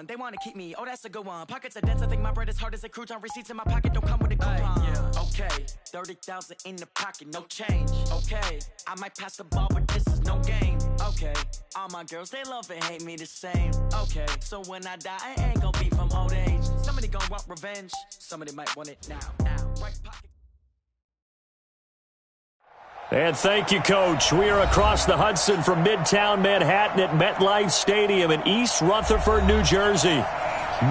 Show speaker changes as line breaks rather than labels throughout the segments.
one. They want to keep me. Oh, that's a good one. Pockets are dense. I think my bread is hard as a crouton. Receipts in my pocket don't come with a coupon. Yeah. Okay, 30,000 in the pocket, no change. Okay, I might pass the ball, but this is no game. Okay, all my girls, they love and hate me the same. Okay, so when I die, I ain't gonna be from old age. Somebody gonna want revenge. Somebody might want it now. Right pocket.
And thank you, Coach. We are across the Hudson from Midtown Manhattan at MetLife Stadium in East Rutherford, New Jersey.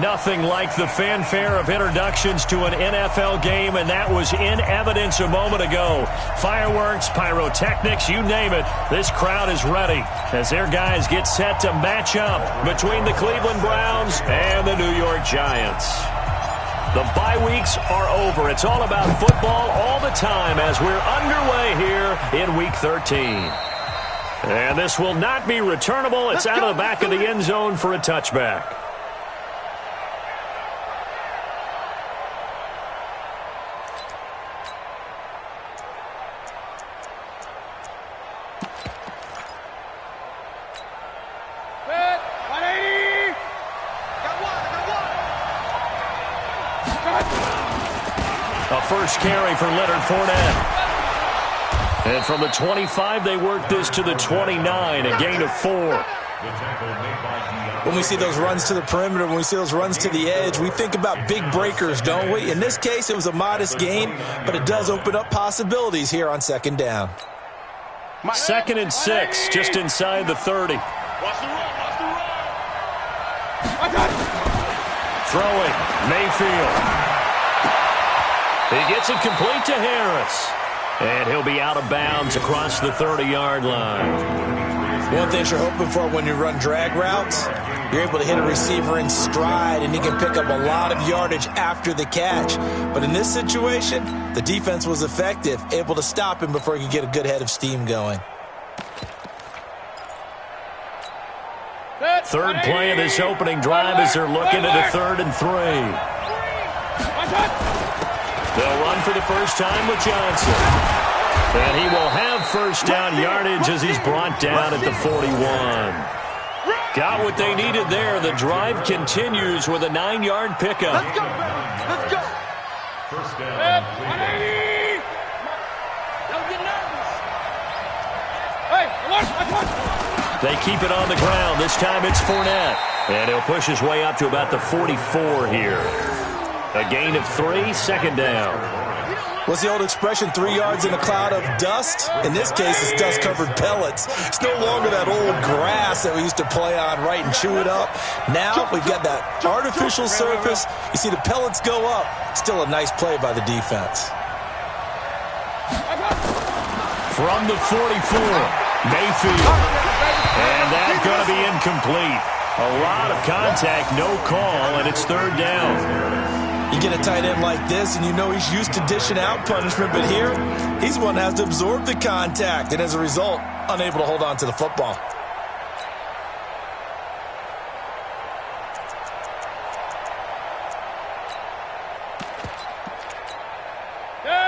Nothing like the fanfare of introductions to an NFL game, and that was in evidence a moment ago. Fireworks, pyrotechnics, you name it. This crowd is ready as their guys get set to match up between the Cleveland Browns and the New York Giants. The bye weeks are over. It's all about football all the time as we're underway here in Week 13. And this will not be returnable. It's out of the back of the end zone for a touchback. A first carry for Leonard Fournette. And from the 25, they work this to the 29, a gain of 4.
When we see those runs to the perimeter, when we see those runs to the edge, we think about big breakers, don't we? In this case, it was a modest gain, but it does open up possibilities here on second down.
2nd and 6, just inside the 30. Throwing, Mayfield. He gets it complete to Harris. And he'll be out of bounds across the 30-yard line.
One thing you're hoping for when you run drag routes, you're able to hit a receiver in stride, and he can pick up a lot of yardage after the catch. But in this situation, the defense was effective, able to stop him before he could get a good head of steam going.
Third play of this opening drive as they're looking at a 3rd and 3. They'll run for the first time with Johnson. And he will have first down yardage as he's brought down at the 41. Got what they needed there. The drive continues with a 9-yard pickup.
Let's go, baby. Let's go. First down. 180. Don't get nervous. Hey, watch.
They keep it on the ground. This time it's Fournette. And he'll push his way up to about the 44 here. A gain of 3, second down.
What's the old expression, 3 yards in a cloud of dust? In this case, it's dust-covered pellets. It's no longer that old grass that we used to play on, right, and chew it up. Now we've got that artificial surface. You see the pellets go up. Still a nice play by the defense.
From the 44, Mayfield. And that's going to be incomplete. A lot of contact, no call, and it's 3rd down.
You get a tight end like this, and you know he's used to dishing out punishment, but here, he's the one that has to absorb the contact, and as a result, unable to hold on to the football.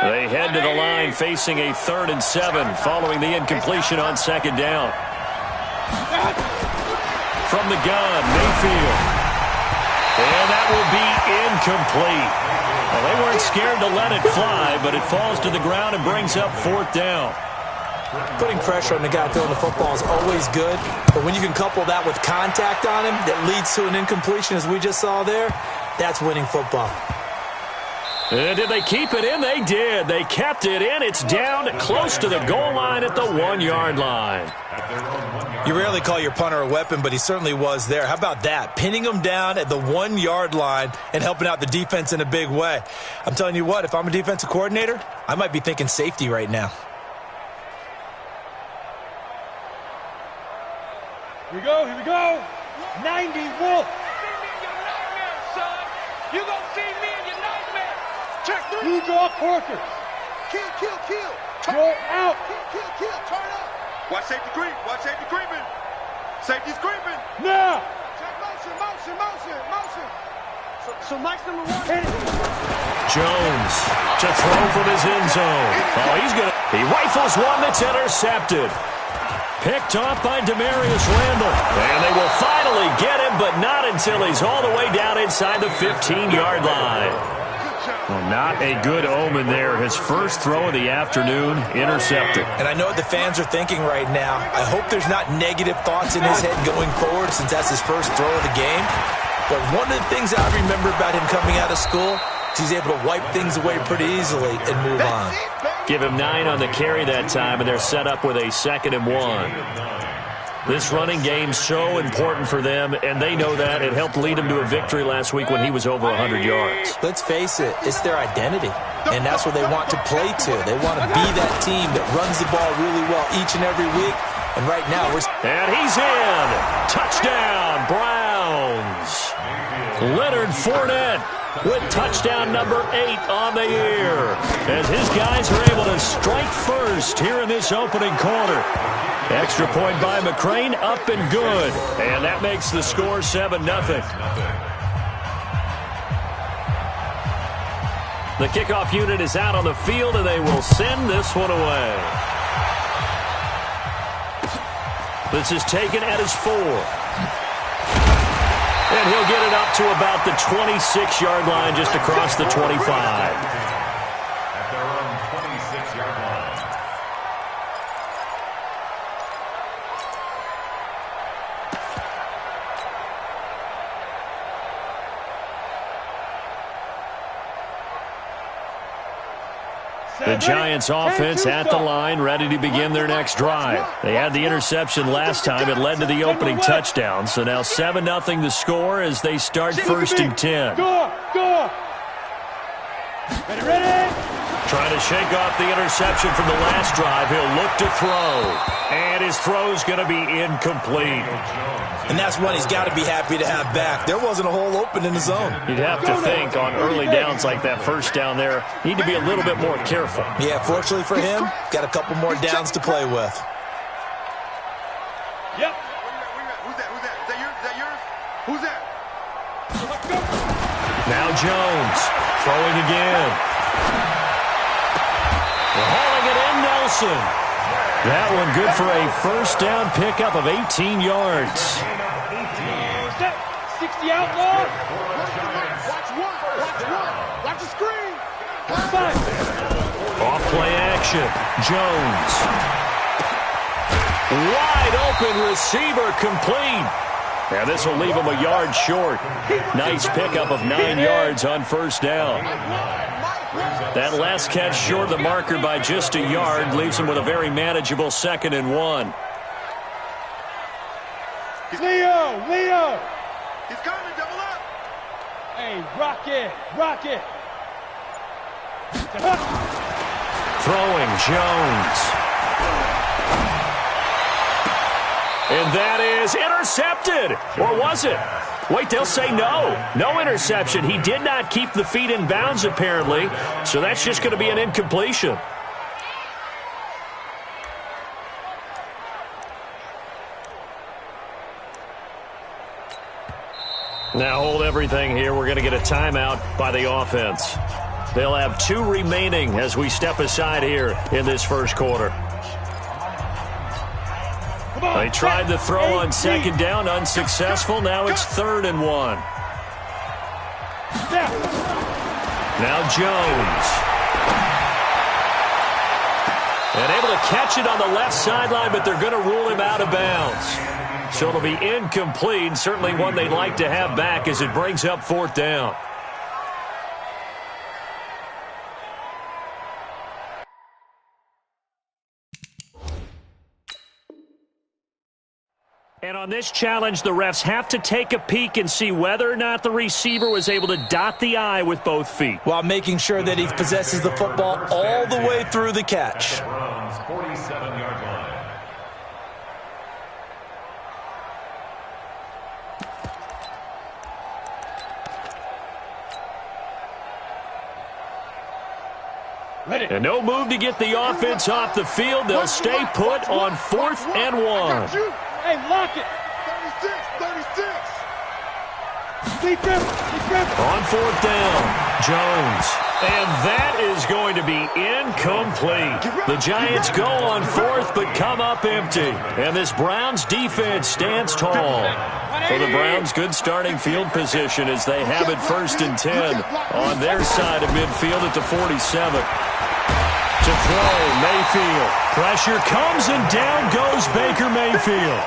They head to the line facing a 3rd and 7 following the incompletion on 2nd down. From the gun, Mayfield. And that will be incomplete. Well, they weren't scared to let it fly, but it falls to the ground and brings up 4th down.
Putting pressure on the guy throwing the football is always good, but when you can couple that with contact on him that leads to an incompletion, as we just saw there, that's winning football.
And did they keep it in? They did. They kept it in. It's down close to the goal line at the 1-yard line.
You rarely call your punter a weapon, but he certainly was there. How about that? Pinning him down at the 1-yard line and helping out the defense in a big way. I'm telling you what, if I'm a defensive coordinator, I might be thinking safety right now.
Here we go, here we go. 90 Wolf. You gonna see me in your nightmare. Check this. You draw quarters. Kill, kill, kill. Roll out. Kill, kill, kill. Turn up. Watch safety creep. Watch safety creeping. Safety's creeping. Now. Check motion, motion, motion, motion. So Mike's number 1. Hit it.
Jones to throw from his end zone. Oh, he rifles one that's intercepted. Picked off by Demarius Randall. And they will finally get him, but not until he's all the way down inside the 15-yard line. Well, not a good omen there. His first throw of the afternoon, intercepted.
And I know what the fans are thinking right now. I hope there's not negative thoughts in his head going forward since that's his first throw of the game. But one of the things I remember about him coming out of school is he's able to wipe things away pretty easily and move on.
Give him 9 on the carry that time, and they're set up with a 2nd and 1. This running game's so important for them, and they know that. It helped lead them to a victory last week when he was over 100 yards.
Let's face it, it's their identity, and that's what they want to play to. They want to be that team that runs the ball really well each and every week, and right now we're...
And he's in! Touchdown, Browns! Leonard Fournette with touchdown number 8 on the year, as his guys are able to strike first here in this opening quarter. Extra point by McCrane, up and good. And that makes the score 7-0. The kickoff unit is out on the field, and they will send this one away. This is taken at his 4. And he'll get it up to about the 26-yard line, just across the 25.
At their own 26-yard line.
The Giants offense at the line, ready to begin their next drive. They had the interception last time. It led to the opening touchdown. So now 7-0 the score as they start 1st and 10.
Ready?
Trying to shake off the interception from the last drive. He'll look to throw. And his throw's going to be incomplete.
And that's one he's got to be happy to have back. There wasn't a hole open in the zone.
You'd have to think on early downs like that first down there, need to be a little bit more careful.
Yeah, fortunately for him, got a couple more downs to play with.
Yep. Who's that? Is that yours? Who's that?
Now Jones throwing again. Hauling it in, Nelson. That one good for a first down pickup of 18 yards.
60 outlaw. Watch the screen.
Off play action. Jones. Wide open receiver complete. Now this will leave him a yard short. Nice pickup of 9 yards on first down. That last catch short of the marker by just a yard leaves him with a very manageable 2nd and 1.
Leo. He's coming, double up. Hey, rock it.
Throwing Jones. And that is intercepted. Or was it? Wait, they'll say no. No interception. He did not keep the feet in bounds, apparently. So that's just going to be an incompletion. Now hold everything here. We're going to get a timeout by the offense. They'll have 2 remaining as we step aside here in this first quarter. They tried the throw on 2nd down, unsuccessful. Now it's 3rd and 1. Now Jones. And able to catch it on the left sideline, but they're going to rule him out of bounds. So it'll be incomplete, certainly one they'd like to have back as it brings up 4th down. And on this challenge, the refs have to take a peek and see whether or not the receiver was able to dot the I with both feet,
while making sure that he possesses the football all the way through the catch.
47-yard line.
And no move to get the offense off the field. They'll stay put on 4th and 1.
Hey, lock it. 36.
On 4th down. Jones. And that is going to be incomplete. The Giants go on fourth but come up empty. And this Browns defense stands tall. For the Browns, good starting field position as they have it 1st and 10 on their side of midfield at the 47. To throw, Mayfield. Pressure comes and down goes Baker Mayfield.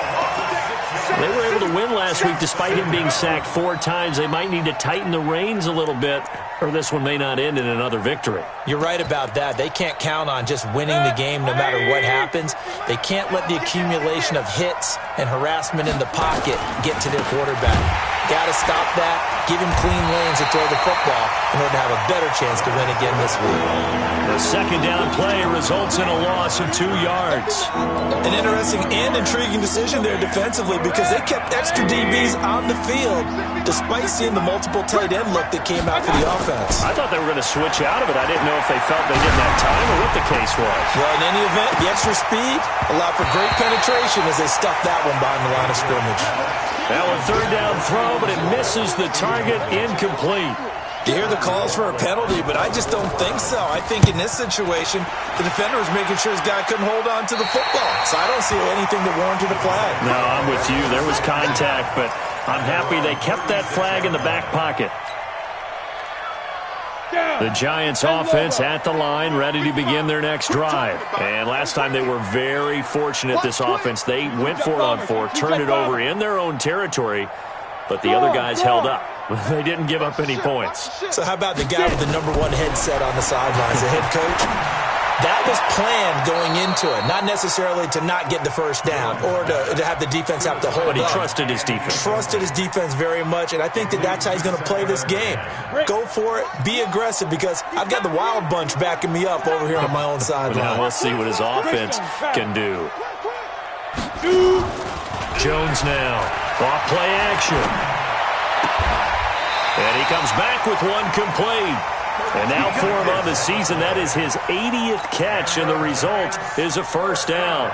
They were able to win last week despite him being sacked 4 times. They might need to tighten the reins a little bit, or this one may not end in another victory.
You're right about that. They can't count on just winning the game no matter what happens. They can't let the accumulation of hits and harassment in the pocket get to their quarterback. Got to stop that, give him clean lanes to throw the football in order to have a better chance to win again this week.
The second down play results in a loss of 2 yards.
An interesting and intriguing decision there defensively because they kept extra DBs on the field despite seeing the multiple tight end look that came out for the offense.
I thought they were going to switch out of it. I didn't know if they felt they didn't have time or what the case was.
Well, in any event, the extra speed allowed for great penetration as they stuffed that one behind the line of scrimmage.
Now a third down throw, but it misses the target, incomplete.
You hear the calls for a penalty, but I just don't think so. I think in this situation, the defender was making sure his guy couldn't hold on to the football. So I don't see anything that warranted a flag.
No, I'm with you. There was contact, but I'm happy they kept that flag in the back pocket. The Giants offense at the line, ready to begin their next drive. And last time they were very fortunate, this offense. They went for it on 4, turned it over in their own territory, but the other guys held up. They didn't give up any points.
So how about the guy with the #1 headset on the sidelines, the head coach? That was planned going into it, not necessarily to not get the first down or to have the defense have to hold up.
But he trusted his defense.
Trusted his defense very much, and I think that's how he's going to play this game. Go for it, be aggressive, because I've got the wild bunch backing me up over here on my own sideline.
Now we'll see what his offense can do. Jones now, off play action. And he comes back with one complete. And now for him on the season, that is his 80th catch, and the result is a first down.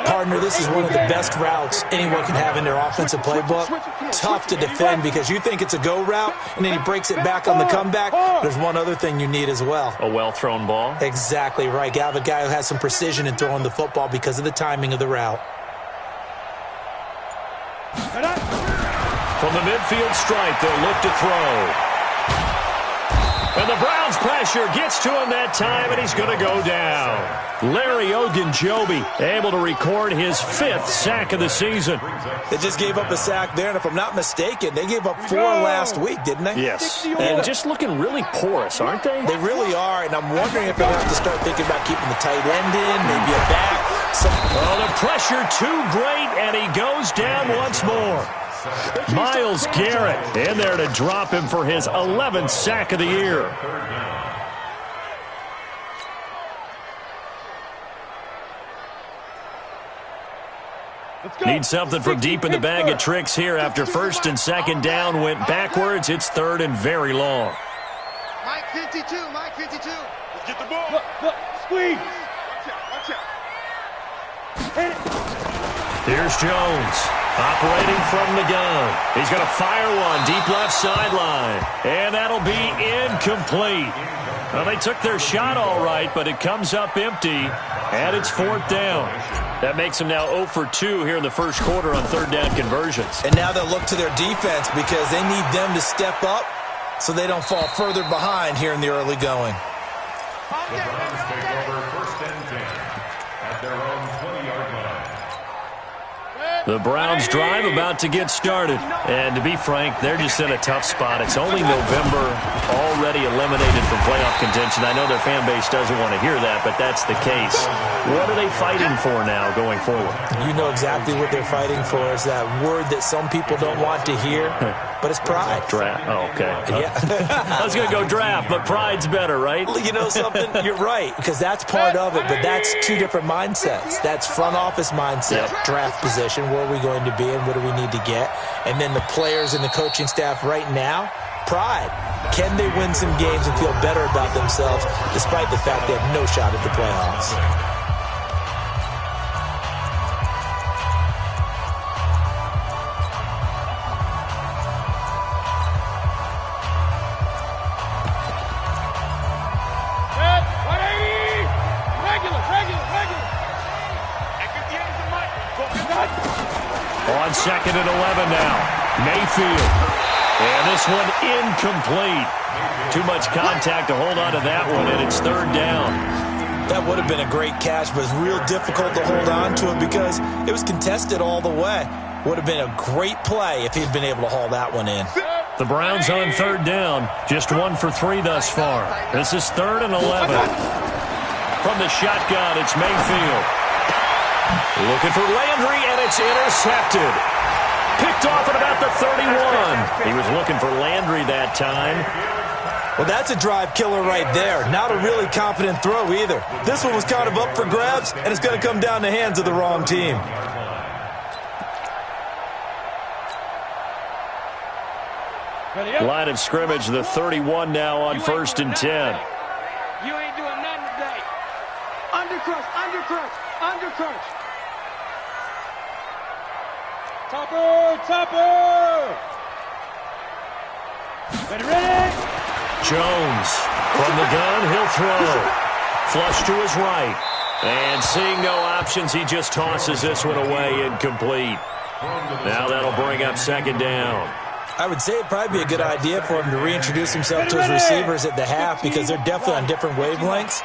Partner, this is one of the best routes anyone can have in their offensive playbook. Tough to defend because you think it's a go route, and then he breaks it back on the comeback. There's one other thing you need as well.
A well-thrown ball?
Exactly right. You have a guy who has some precision in throwing the football because of the timing of the route.
From the midfield stripe, they'll look to throw. And the Browns pressure gets to him that time, and he's going to go down. Larry Ogunjobi able to record his 5th sack of the season.
They just gave up a sack there, and if I'm not mistaken, they gave up 4 last week, didn't they?
Yes, and just looking really porous, aren't they?
They really are, and I'm wondering if they'll have to start thinking about keeping the tight end in, maybe a back.
Oh, the pressure too great, and he goes down once more. Myles Garrett in there to drop him for his 11th sack of the year. Need something from deep in the bag of tricks here after 1st and 2nd down went backwards. It's 3rd and very long.
Mike 52, Mike 52. Let's get the ball. Look, squeeze. Watch out.
Here's Jones. Operating from the gun. He's going to fire one deep left sideline. And that'll be incomplete. Well, they took their shot all right, but it comes up empty. And it's 4th down. That makes them now 0 for 2 here in the first quarter on 3rd down conversions.
And now they'll look to their defense because they need them to step up so they don't fall further behind here in the early going.
The Browns take over 1st and 10 at their own 20-yard line.
The Browns drive about to get started. And to be frank, they're just in a tough spot. It's only November, already eliminated from playoff contention. I know their fan base doesn't want to hear that, but that's the case. What are they fighting for now going forward?
You know exactly what they're fighting for. Is that word that some people don't want to hear, but it's pride.
Draft. Oh, okay.
Yeah.
I was going to go draft, but pride's better, right?
You know something? You're right, because that's part of it, but that's 2 different mindsets. That's front office mindset, draft position, where are we going to be and what do we need to get? And then the players and the coaching staff right now, pride. Can they win some games and feel better about themselves despite the fact they have no shot at the playoffs?
2nd and 11 now. Mayfield. And this one incomplete. Too much contact to hold on to that one, and it's 3rd down.
That would have been a great catch, but it's real difficult to hold on to it because it was contested all the way. Would have been a great play if he'd been able to haul that one in.
The Browns on 3rd down. Just 1 for 3 thus far. This is 3rd and 11. From the shotgun, it's Mayfield. Looking for Landry, and it's intercepted. Picked off at about the 31. He was looking for Landry that time.
Well, that's a drive killer right there. Not a really confident throw either. This one was kind of up for grabs, and it's going to come down the hands of the wrong team.
Line of scrimmage, the 31 now on 1st and 10.
You ain't doing nothing today. Undercrush, undercrush, undercrush. Topper! Ready?
Jones from the gun, he'll throw. Flush to his right. And seeing no options, he just tosses this one away, incomplete. Now that'll bring up 2nd down.
I would say it'd probably be a good idea for him to reintroduce himself to his receivers at the half because they're definitely on different wavelengths.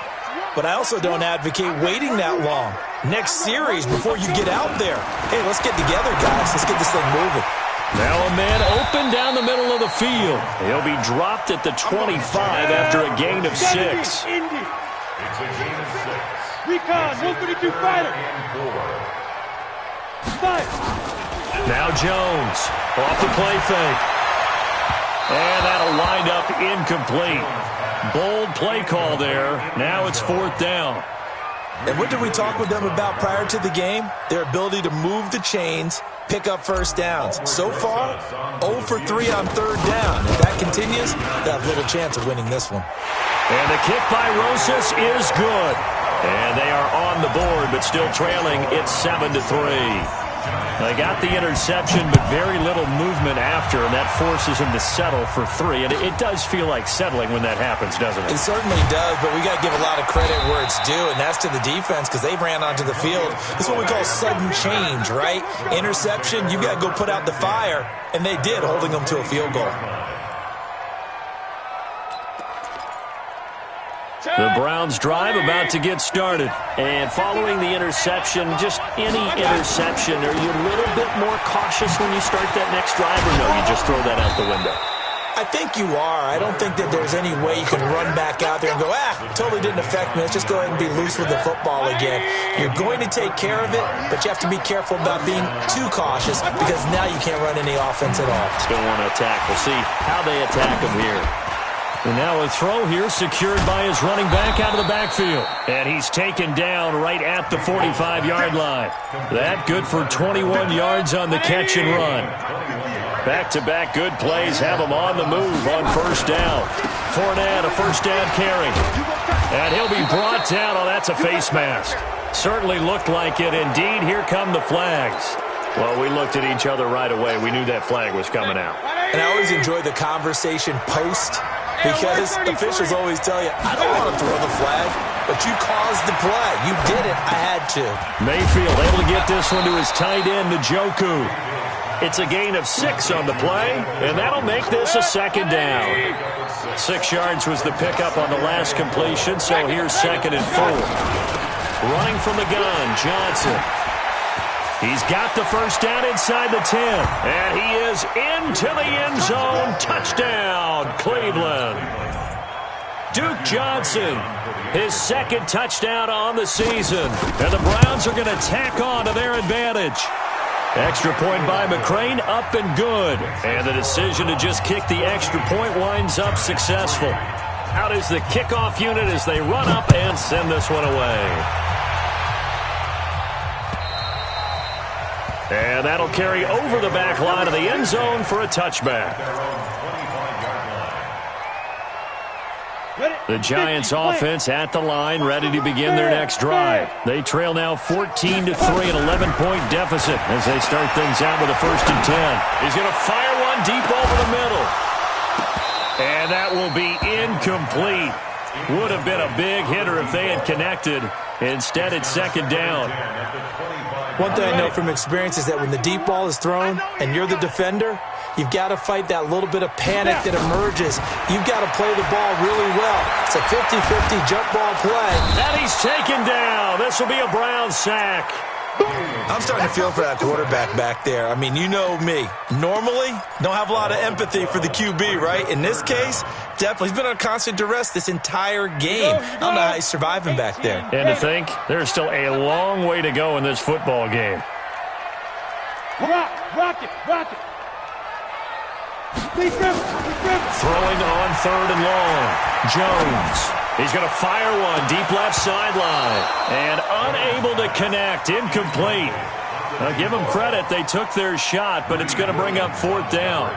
But I also don't advocate waiting that long. Next series before you get out there. Hey, let's get together, guys. Let's get this thing moving.
Now a man open down the middle of the field. He'll be dropped at the 25 after a gain of 6.
It's a gain of 6.
Recon, 132 fighter. 5.
Now Jones off the play fake. And that'll wind up incomplete. Bold play call there. Now it's 4th down.
And what did we talk with them about prior to the game? Their ability to move the chains, pick up 1st downs. So far, 0 for 3 on 3rd down. If that continues, they have little chance of winning this one.
And the kick by Rosas is good. And they are on the board, but still trailing. It's 7-3. They got the interception, but very little movement after, and that forces him to settle for 3. And it does feel like settling when that happens, doesn't it?
It certainly does, but we got to give a lot of credit where it's due, and that's to the defense because they ran onto the field. This is what we call sudden change, right? Interception, you got to go put out the fire, and they did, holding them to a field goal.
The Browns drive about to get started. And following the interception, just any interception, are you a little bit more cautious when you start that next drive, or no, you just throw that out the window?
I think you are. I don't think that there's any way you can run back out there and go, totally didn't affect me. Let's just go ahead and be loose with the football again. You're going to take care of it, but you have to be careful about being too cautious because now you can't run any offense at all.
Still want to attack. We'll see how they attack him here. And now a throw here secured by his running back out of the backfield. And he's taken down right at the 45-yard line. That good for 21 yards on the catch and run. Back-to-back good plays have him on the move on 1st down. Fournette, a 1st down carry. And he'll be brought down. Oh, that's a face mask. Certainly looked like it. Indeed, here come the flags. Well, we looked at each other right away. We knew that flag was coming out.
And I always enjoy the conversation post because officials always tell you, I don't want to throw the flag, but you caused the play. You did it. I had to.
Mayfield able to get this one to his tight end, Njoku. It's a gain of 6 on the play, and that'll make this a 2nd down. 6 yards was the pickup on the last completion, so here's 2nd and 4. Running from the gun, Johnson. He's got the 1st down inside the 10, and he is into the end zone. Touchdown, Cleveland. Duke Johnson, his 2nd touchdown on the season, and the Browns are going to tack on to their advantage. Extra point by McCrane, up and good. And the decision to just kick the extra point winds up successful. Out is the kickoff unit as they run up and send this one away. And that'll carry over the back line of the end zone for a touchback. The Giants offense at the line, ready to begin their next drive. They trail now 14-3, an 11-point deficit as they start things out with a 1st and 10. He's going to fire one deep over the middle. And that will be incomplete. Would have been a big hitter if they had connected. Instead, it's second down.
One thing I know from experience is that when the deep ball is thrown and you're the defender, you've got to fight that little bit of panic that emerges. You've got to play the ball really well. It's a 50-50 jump ball play.
And he's taken down. This will be a Brown sack.
I'm starting to feel for that quarterback back there. I mean, you know me. Normally, don't have a lot of empathy for the QB, right? In this case, definitely. He's been under constant duress this entire game. I don't know how he's surviving back there.
And to think, there's still a long way to go in this football game.
Rock it.
Throwing on 3rd and long. Jones. He's going to fire one deep left sideline. And unable to connect. Incomplete. Give them credit. They took their shot, but it's going to bring up 4th down.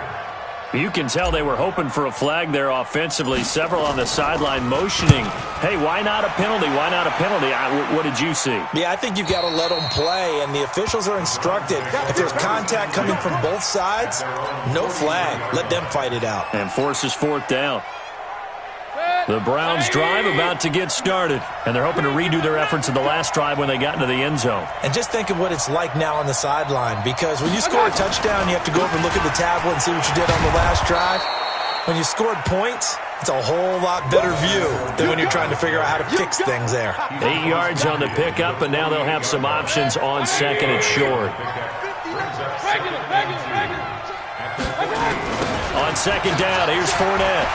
You can tell they were hoping for a flag there offensively. Several on the sideline motioning. Hey, why not a penalty? Why not a penalty? What did you see?
Yeah, I think you've got to let them play, and the officials are instructed. If there's contact coming from both sides, no flag. Let them fight it out.
And forces 4th down. The Browns drive about to get started, and they're hoping to redo their efforts in the last drive when they got into the end zone.
And just think of what it's like now on the sideline, because when you score a touchdown, you have to go over and look at the tablet and see what you did on the last drive. When you scored points, it's a whole lot better view than when you're trying to figure out how to fix things there.
8 yards on the pickup, and now they'll have some options on 2nd and short. On 2nd down, here's Fournette.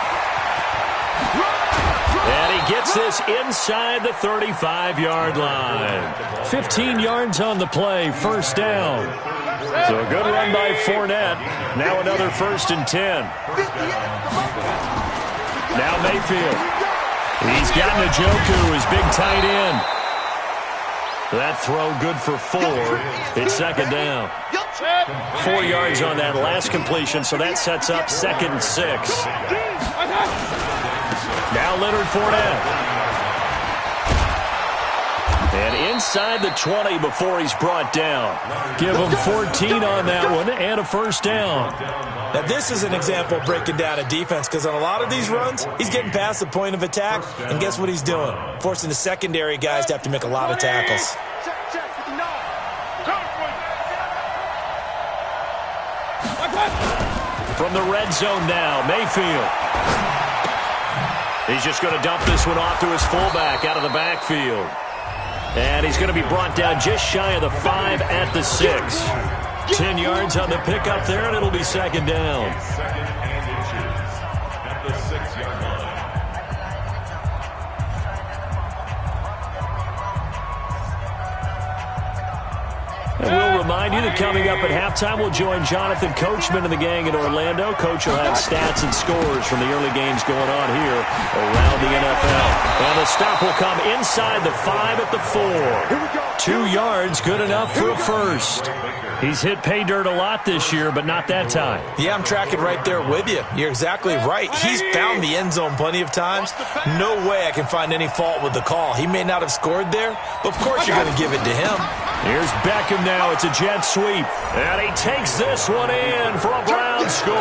And he gets this inside the 35-yard line. 15 yards on the play, 1st down. So a good run by Fournette. Now another 1st and 10. Now Mayfield. He's got Njoku, his big tight end. That throw good for 4. It's 2nd down. 4 yards on that last completion, so that sets up 2nd and 6. Now Leonard Fournette. And inside the 20 before he's brought down. Give him 14 on that one and a 1st down.
Now this is an example of breaking down a defense, because on a lot of these runs, he's getting past the point of attack, and guess what he's doing? Forcing the secondary guys to have to make a lot of tackles.
From the red zone now, Mayfield. He's just going to dump this one off to his fullback out of the backfield. And he's going to be brought down just shy of the 5 at the 6. 10 yards on the pickup there, and it'll be 2nd down.
2nd and inches at the 6-yard line.
And we'll remind you that coming up at halftime, we'll join Jonathan Coachman and the gang in Orlando. Coach will have stats and scores from the early games going on here around the NFL. And the stop will come inside the 5 at the 4. 2 yards, good enough for a 1st. He's hit pay dirt a lot this year, but not that time.
Yeah, I'm tracking right there with you. You're exactly right. He's found the end zone plenty of times. No way I can find any fault with the call. He may not have scored there, but of course you're going to give it to him.
Here's Beckham now. It's a jet sweep. And he takes this one in for a Brown score.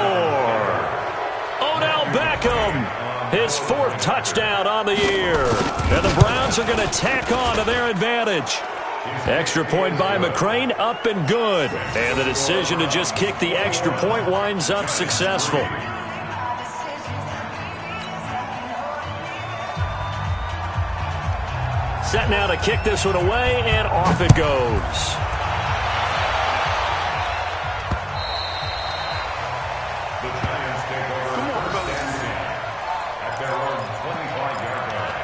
Odell Beckham, his 4th touchdown on the year. And the Browns are going to tack on to their advantage. Extra point by McCrane, up and good. And the decision to just kick the extra point winds up successful. Set now to kick this one away, and off it goes.
The Giants take over first and 10 at their own 25-yard line.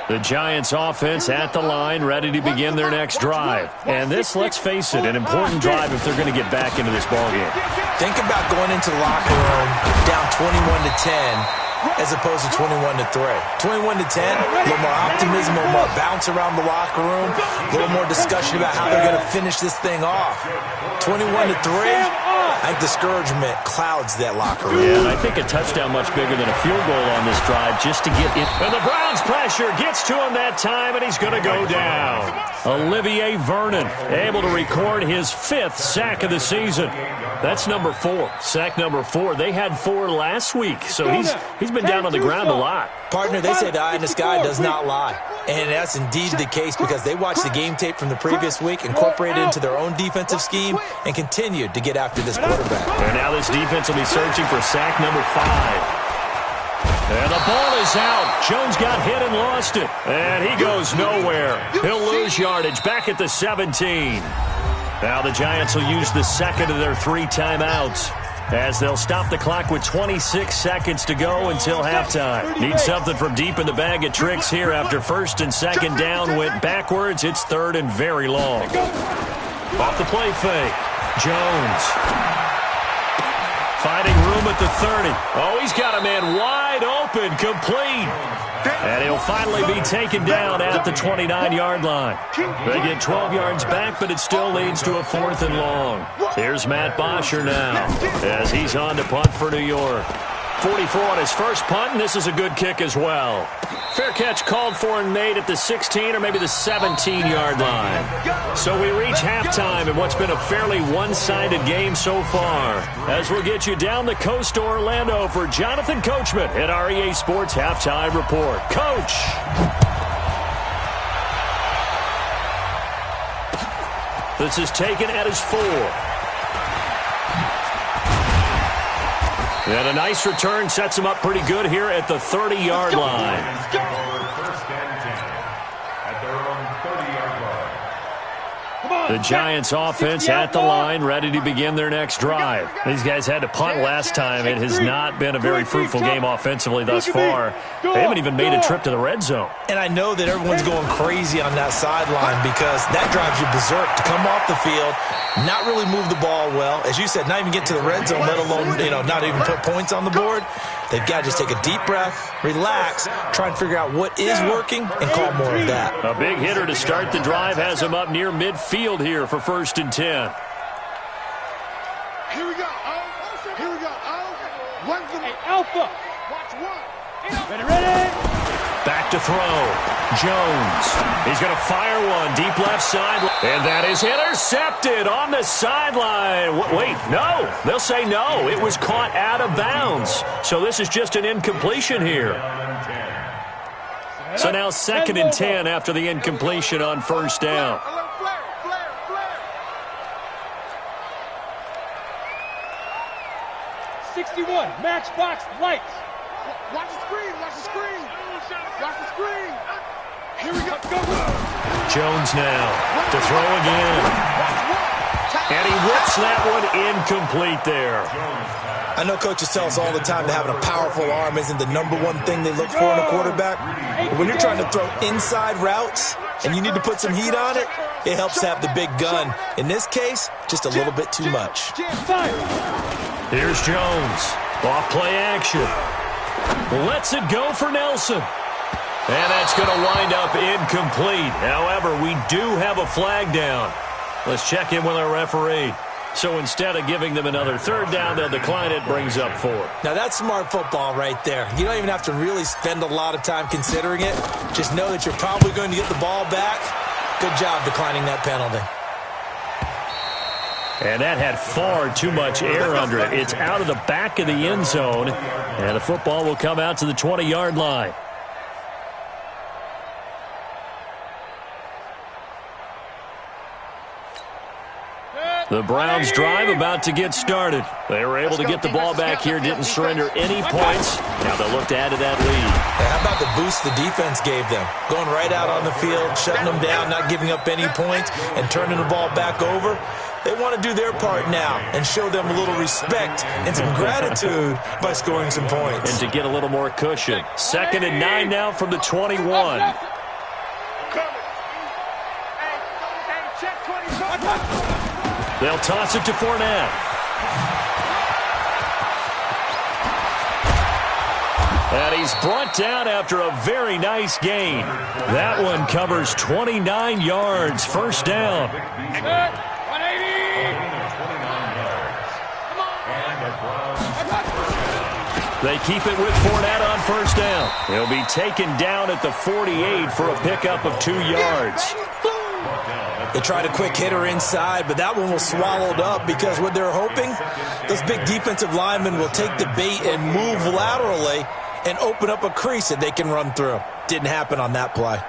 The Giants offense at the line, ready to begin their next drive. And this, let's face it, an important drive if they're going to get back into this ballgame.
Think about going into the locker room down 21-10 as opposed to 21-3. 21-10, a little more optimism, a little more bounce around the locker room, a little more discussion about how they're going to finish this thing off. 21-3, I think discouragement clouds that locker room.
Yeah, and I think a touchdown much bigger than a field goal on this drive just to get in. And the Browns pressure gets to him that time, and he's going to go down. Olivier Vernon, able to record his 5th sack of the season. That's number 4. Sack number 4. They had 4 last week, so he's been down on the ground a lot.
Partner, they say the eye in the sky does not lie. And that's indeed the case because they watched the game tape from the previous week, incorporated it into their own defensive scheme, and continued to get after this quarterback.
And now this defense will be searching for sack number 5. And the ball is out. Jones got hit and lost it. And he goes nowhere. He'll lose yardage back at the 17. Now the Giants will use the second of their 3 timeouts, as they'll stop the clock with 26 seconds to go until halftime. Need something from deep in the bag of tricks here after 1st and 2nd down went backwards. It's 3rd and very long. Off the play fake. Jones finding room at the 30. Oh, he's got a man wide open, complete. And he'll finally be taken down at the 29-yard line. They get 12 yards back, but it still leads to a 4th and long. Here's Matt Bosher now, as he's on to punt for New York. 44 on his first punt, and this is a good kick as well. Fair catch called for and made at the 16 or maybe the 17-yard line. So we reach halftime in what's been a fairly one-sided game so far, as we'll get you down the coast to Orlando for Jonathan Coachman at REA Sports Halftime Report. Coach! This is taken at his 4. And a nice return sets him up pretty good here at the 30-yard line.
First and 10 at their own 30-yard line.
The Giants offense at the line, ready to begin their next drive. These guys had to punt last time. It has not been a very fruitful game offensively thus far. They haven't even made a trip to the red zone.
And I know that everyone's going crazy on that sideline because that drives you berserk to come off the field, not really move the ball well. As you said, not even get to the red zone, let alone, not even put points on the board. They've got to just take a deep breath, relax, try and figure out what is working, and call more of that.
A big hitter to start the drive has him up near midfield here for 1st and 10.
Here we go. Here we go. One for the alpha. Watch one. Ready.
Back to throw. Jones. He's going to fire one deep left side. And that is intercepted on the sideline. Wait, no. They'll say no. It was caught out of bounds. So this is just an incompletion here. So now 2nd and 10 after the incompletion on 1st down.
61, matchbox lights. Watch the screen, watch the screen. Watch the screen. Here we go.
Jones now to throw again. And he whips that one incomplete there.
I know coaches tell us all the time that having a powerful arm isn't the #1 thing they look for in a quarterback. But when you're trying to throw inside routes and you need to put some heat on it, it helps to have the big gun. In this case, just a little bit too much.
Here's Jones. Off play action. Lets it go for Nelson. And that's going to wind up incomplete. However, we do have a flag down. Let's check in with our referee. So instead of giving them another 3rd down, they'll decline it, brings up 4.
Now that's smart football right there. You don't even have to really spend a lot of time considering it. Just know that you're probably going to get the ball back. Good job declining that penalty.
And that had far too much air under it. It's out of the back of the end zone. And the football will come out to the 20-yard line. The Browns drive about to get started. They were able to get the ball back here, didn't surrender any points. Now they'll look to add to that lead.
Hey, how about the boost the defense gave them? Going right out on the field, shutting them down, not giving up any points, and turning the ball back over. They want to do their part now and show them a little respect and some gratitude by scoring some points.
And to get a little more cushion. 2nd and 9 now from the 21. They'll toss it to Fournette. And he's brought down after a very nice gain. That one covers 29 yards. 1st down.
180.
They keep it with Fournette on 1st down. He'll be taken down at the 48 for a pickup of 2 yards.
They tried a quick hitter inside, but that one was swallowed up because what they're hoping, those big defensive linemen will take the bait and move laterally and open up a crease that they can run through. Didn't happen on that play.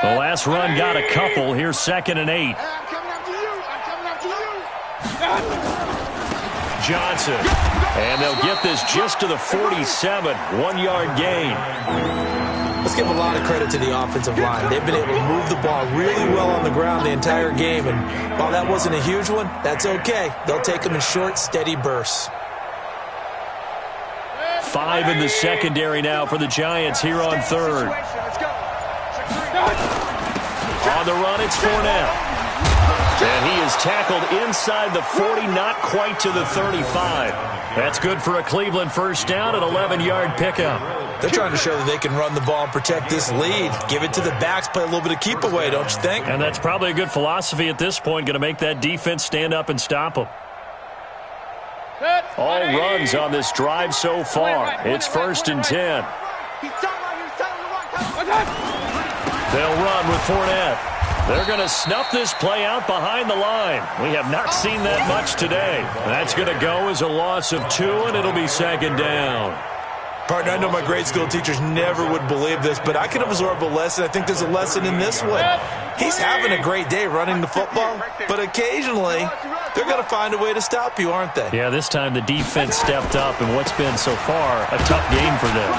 The last run got a couple. Here's 2nd and 8.
I'm coming after you. I'm coming after you.
Johnson. And they'll get this just to the 47. 1-yard gain.
Let's give a lot of credit to the offensive line. They've been able to move the ball really well on the ground the entire game. And while that wasn't a huge one, that's okay. They'll take them in short, steady bursts.
5 in the secondary now for the Giants here on 3rd. On the run, it's Fournette. And he is tackled inside the 40, not quite to the 35. That's good for a Cleveland first down, an 11-yard pickup.
They're trying to show that they can run the ball and protect this lead. Give it to the backs, play a little bit of keep away, don't you think?
And that's probably a good philosophy at this point, going to make that defense stand up and stop them. All runs on this drive so far. It's 1st and 10. They'll run with Fournette. They're going to snuff this play out behind the line. We have not seen that much today. That's going to go as a loss of 2, and it'll be 2nd down.
Partner, I know my grade school teachers never would believe this, but I can absorb a lesson. I think there's a lesson in this one. He's having a great day running the football, but occasionally they're going to find a way to stop you, aren't they?
Yeah, this time the defense stepped up in what's been so far a tough game for them.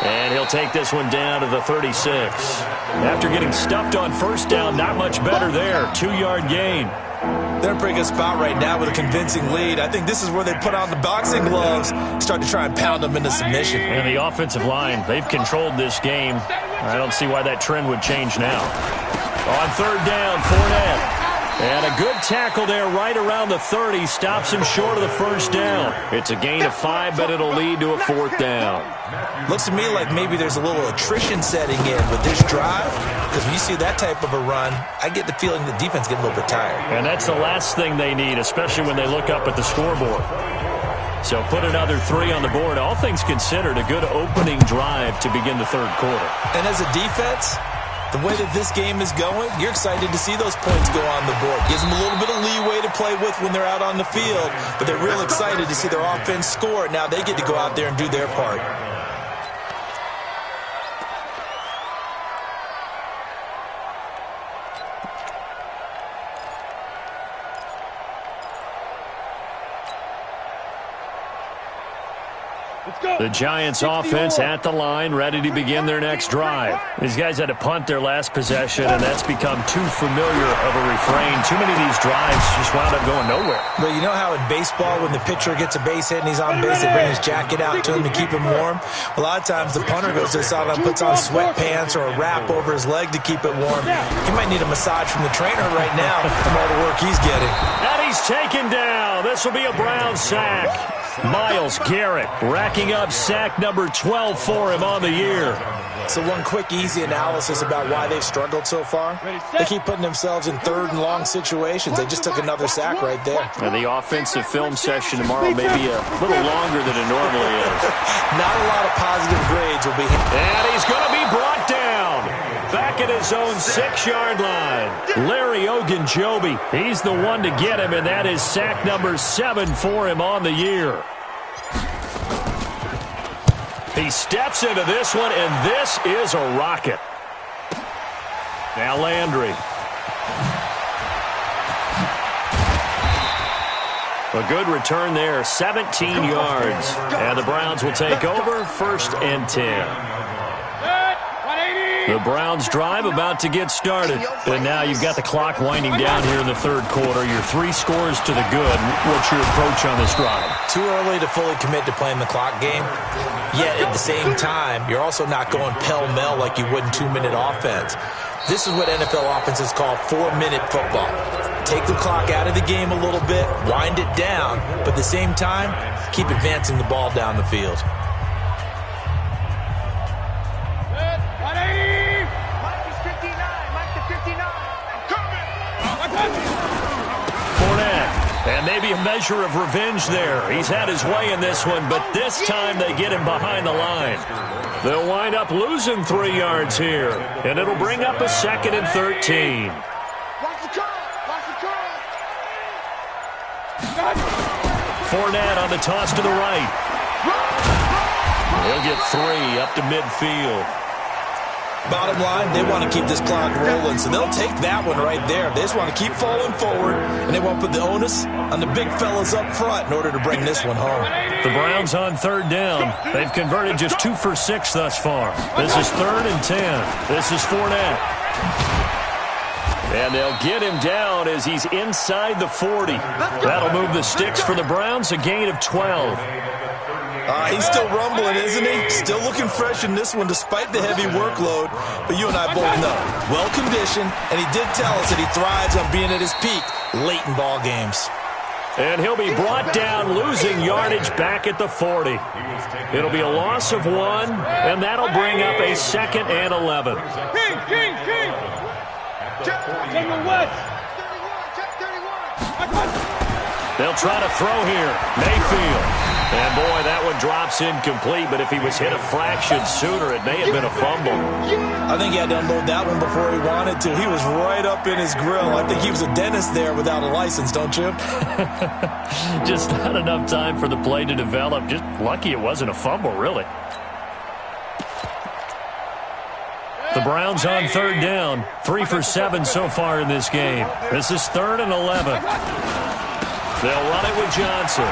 And he'll take this one down to the 36. After getting stuffed on 1st down, not much better there. 2-yard gain.
They're in a pretty good spot right now with a convincing lead. I think this is where they put on the boxing gloves, start to try and pound them into submission.
And the offensive line, they've controlled this game. I don't see why that trend would change now. On 3rd down, Fournette. And a good tackle there right around the 30. Stops him short of the 1st down. It's a gain of 5, but it'll lead to a 4th down.
Looks to me like maybe there's a little attrition setting in with this drive. Because when you see that type of a run, I get the feeling the defense getting a little bit tired.
And that's the last thing they need, especially when they look up at the scoreboard. So put another 3 on the board. All things considered, a good opening drive to begin the 3rd quarter.
And as a defense, the way that this game is going, you're excited to see those points go on the board. Gives them a little bit of leeway to play with when they're out on the field, but they're real excited to see their offense score. Now they get to go out there and do their part.
The Giants offense at the line, ready to begin their next drive. These guys had to punt their last possession, and that's become too familiar of a refrain. Too many of these drives just wound up going nowhere.
Well, you know how in baseball, when the pitcher gets a base hit and he's on base, they bring his jacket out to him to keep him warm? A lot of times the punter goes to the sideline and puts on sweatpants or a wrap over his leg to keep it warm. He might need a massage from the trainer right now from all the work he's getting.
And he's taken down. This will be a Brown sack. Myles Garrett racking up sack number 12 for him on the year.
So one quick, easy analysis about why they've struggled so far. They keep putting themselves in 3rd and long situations. They just took another sack right there.
And the offensive film session tomorrow may be a little longer than it normally is.
Not a lot of positive grades will be.
And he's going to be brought down. Back at his own 6-yard line. Larry Ogunjobi, he's the one to get him, and that is sack number 7 for him on the year. He steps into this one, and this is a rocket. Now Landry. A good return there, 17 yards. And the Browns will take over, 1st and 10. The Browns drive about to get started. And now you've got the clock winding down here in the 3rd quarter. Your 3 scores to the good. What's your approach on this drive?
Too early to fully commit to playing the clock game. Yet at the same time, you're also not going pell-mell like you would in 2-minute offense. This is what NFL offenses call 4-minute football. Take the clock out of the game a little bit, wind it down, but at the same time, keep advancing the ball down the field.
And maybe a measure of revenge there. He's had his way in this one, but this time they get him behind the line. They'll wind up losing 3 yards here, and it'll bring up a 2nd and 13. Fournette on the toss to the right. He'll get 3 up to midfield.
Bottom line, they want to keep this clock rolling, so they'll take that one right there. They just want to keep falling forward, and they want to put the onus on the big fellas up front in order to bring this one home.
The Browns on 3rd down. They've converted just 2 for 6 thus far. This is 3rd and 10. This is Fournette. And they'll get him down as he's inside the 40. That'll move the sticks for the Browns, a gain of 12.
He's still rumbling, isn't he? Still looking fresh in this one despite the heavy workload. But you and I both know, well-conditioned, and he did tell us that he thrives on being at his peak late in ball games.
And he'll be brought down, losing yardage back at the 40. It'll be a loss of 1, and that'll bring up a 2nd and 11.
King!
They'll try to throw here. Mayfield. And, boy, that one drops incomplete, but if he was hit a fraction sooner, it may have been a fumble.
I think he had to unload that one before he wanted to. He was right up in his grill. I think he was a dentist there without a license, don't you?
Just not enough time for the play to develop. Just lucky it wasn't a fumble, really. The Browns on 3rd down. 3 for 7 so far in this game. This is 3rd and 11. They'll run it with Johnson.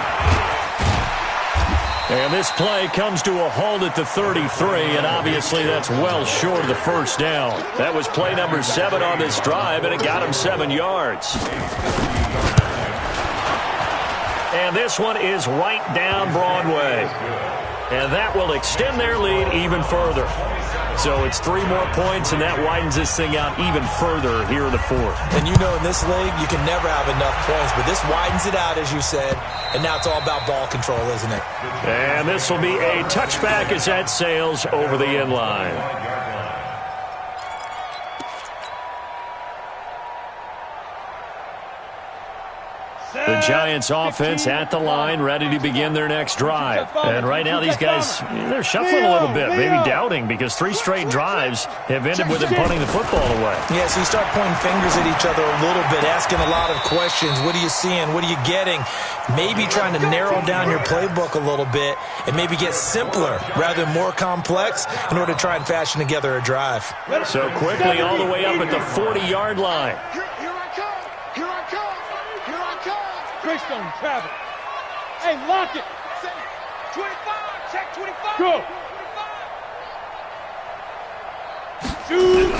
And this play comes to a halt at the 33, and obviously that's well short of the first down. That was play number 7 on this drive, and it got him 7 yards. And this one is right down Broadway. And that will extend their lead even further. So it's 3 more points, and that widens this thing out even further here in the 4th.
And you know in this league, you can never have enough points, but this widens it out, as you said, and now it's all about ball control, isn't it?
And this will be a touchback as that sails over the end line. The Giants offense at the line, ready to begin their next drive. And right now these guys, they're shuffling a little bit, maybe doubting, because 3 straight drives have ended with them punting the football away.
Yeah, so you start pointing fingers at each other a little bit, asking a lot of questions. What are you seeing? What are you getting? Maybe trying to narrow down your playbook a little bit and maybe get simpler rather than more complex in order to try and fashion together a drive.
So quickly all the way up at the 40-yard line.
Greystone, travel. Hey, lock it. 25, check 25. Go. Shoot.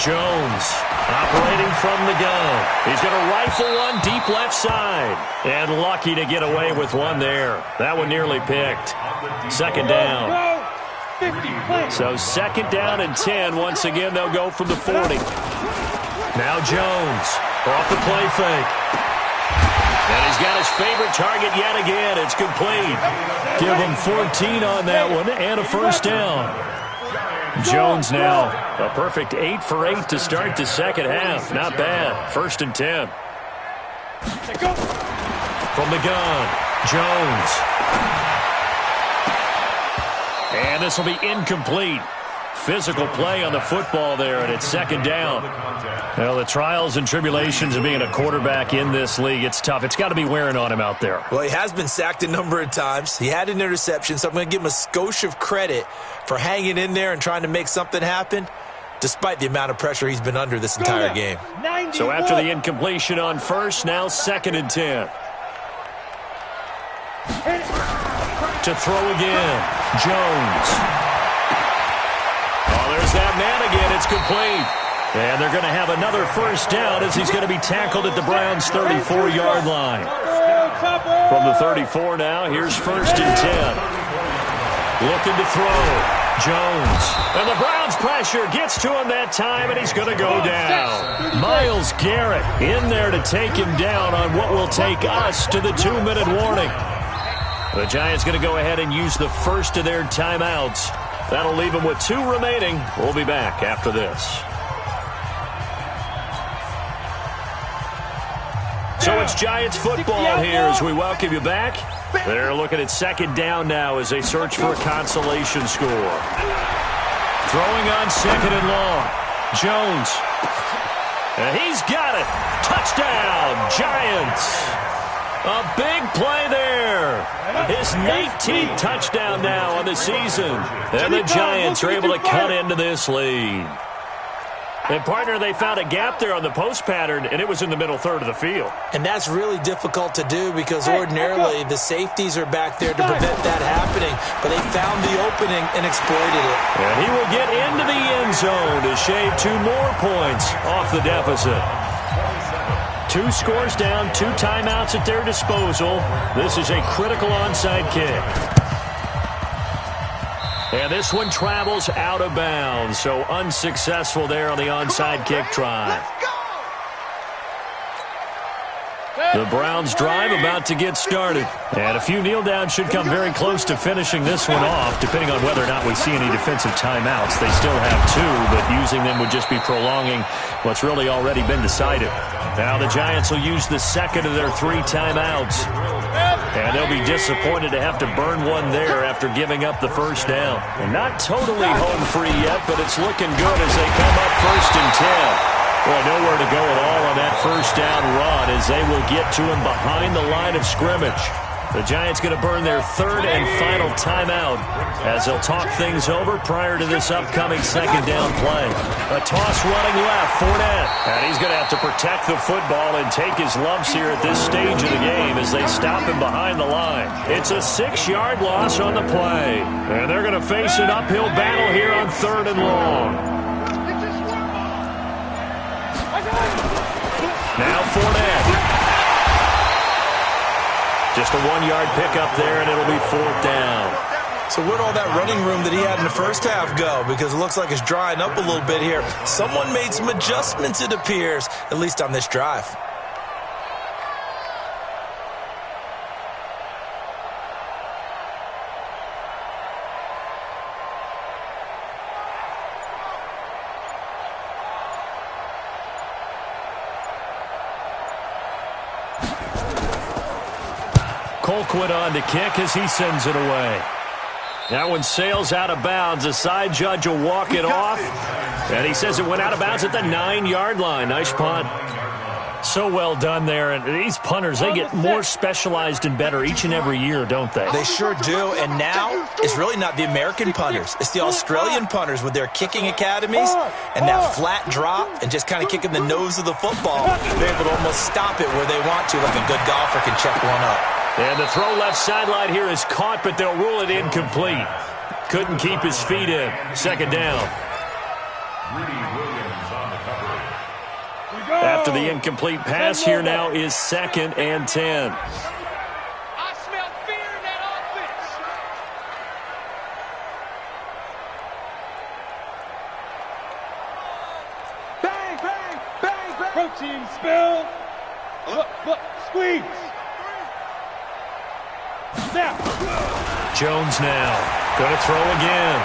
Jones operating from the gun. He's going to rifle one deep left side. And lucky to get away with one there. That one nearly picked. 2nd down. So 2nd down and 10. Once again, they'll go from the 40. Now Jones off the play fake. And he's got his favorite target yet again. It's complete. Give him 14 on that one and a first down. Jones now a perfect 8 for 8 to start the 2nd half. Not bad. 1st and 10. From the gun, Jones. And this will be incomplete. Physical play on the football there, and it's 2nd down. Well, the trials and tribulations of being a quarterback in this league, it's tough. It's got to be wearing on him out there.
Well, he has been sacked a number of times. He had an interception, so I'm going to give him a skosh of credit for hanging in there and trying to make something happen, despite the amount of pressure he's been under this entire game.
So after the incompletion on first, now 2nd and 10. To throw again, Jones. There's that man again. It's complete. And they're going to have another first down as he's going to be tackled at the Browns' 34-yard line. From the 34 now, here's 1st and 10. Looking to throw. Jones. And the Browns' pressure gets to him that time, and he's going to go down. Myles Garrett in there to take him down on what will take us to the 2-minute warning. The Giants going to go ahead and use the first of their timeouts. That'll leave them with 2 remaining. We'll be back after this. So it's Giants football here as we welcome you back. They're looking at second down now as they search for a consolation score. Throwing on second and long. Jones. And he's got it. Touchdown, Giants. A big play there. His 19th touchdown now on the season. And the Giants are able to cut into this lead. And, partner, they found a gap there on the post pattern, and it was in the middle third of the field.
And that's really difficult to do because ordinarily the safeties are back there to prevent that happening. But they found the opening and exploited it.
And he will get into the end zone to shave 2 more points off the deficit. 2 scores down, 2 timeouts at their disposal. This is a critical onside kick. And this one travels out of bounds, so unsuccessful there on the onside kick try. The Browns drive about to get started. And a few kneel downs should come very close to finishing this one off, depending on whether or not we see any defensive timeouts. They still have 2, but using them would just be prolonging what's really already been decided. Now the Giants will use the second of their 3 timeouts. And they'll be disappointed to have to burn one there after giving up the first down. And not totally home free yet, but it's looking good as they come up first and 10. Boy, nowhere to go at all on that first down run as they will get to him behind the line of scrimmage. The Giants going to burn their 3rd and final timeout as they'll talk things over prior to this upcoming second down play. A toss running left, Fournette. And he's going to have to protect the football and take his lumps here at this stage of the game as they stop him behind the line. It's a 6-yard loss on the play. And they're going to face an uphill battle here on 3rd and long. Now Fournette. Just a 1-yard pickup there, and it'll be 4th down.
So where'd all that running room that he had in the first half go? Because it looks like it's drying up a little bit here. Someone made some adjustments, it appears, at least on this drive.
Colquitt on to kick as he sends it away. That one sails out of bounds. The side judge will walk it off. And he says it went out of bounds at the 9-yard line. Nice punt. So well done there. And these punters, they get more specialized and better each and every year, don't they?
They sure do. And now it's really not the American punters. It's the Australian punters with their kicking academies and that flat drop and just kind of kicking the nose of the football. They're able to almost stop it where they want to, like a good golfer can check one up.
And the throw left sideline here is caught, but they'll rule it incomplete. Couldn't keep his feet in. Second down. After the incomplete pass, here now is 2nd and 10.
I smell fear in that offense. Bang, bang, bang, bang. Protein spill. Look, squeeze. Snap.
Jones now. Going to throw again.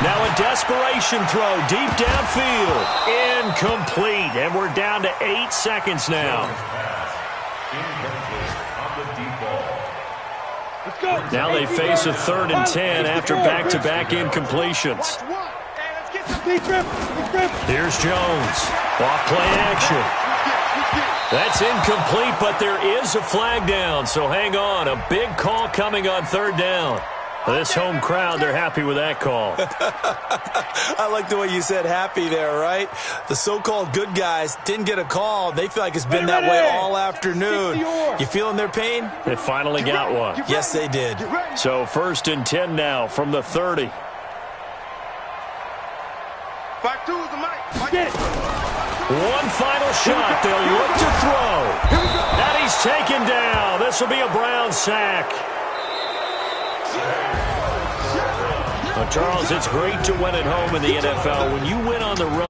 Now a desperation throw deep downfield. Incomplete. And we're down to 8 seconds now. Now they face a 3rd and 10 after back-to-back incompletions. Here's Jones. Off play action. That's incomplete, but there is a flag down, so hang on. A big call coming on 3rd down. This home crowd, they're happy with that call.
I like the way you said happy there, right? The so-called good guys didn't get a call. They feel like it's been that way all afternoon. You feeling their pain?
They finally got one.
Yes, they did.
So 1st and 10 now from the 30.
5-2 is the mic.
One final shot. They'll look to throw. And he's taken down. This will be a Brown sack. Well, Charles, it's great to win at home in the NFL. When you win on the road,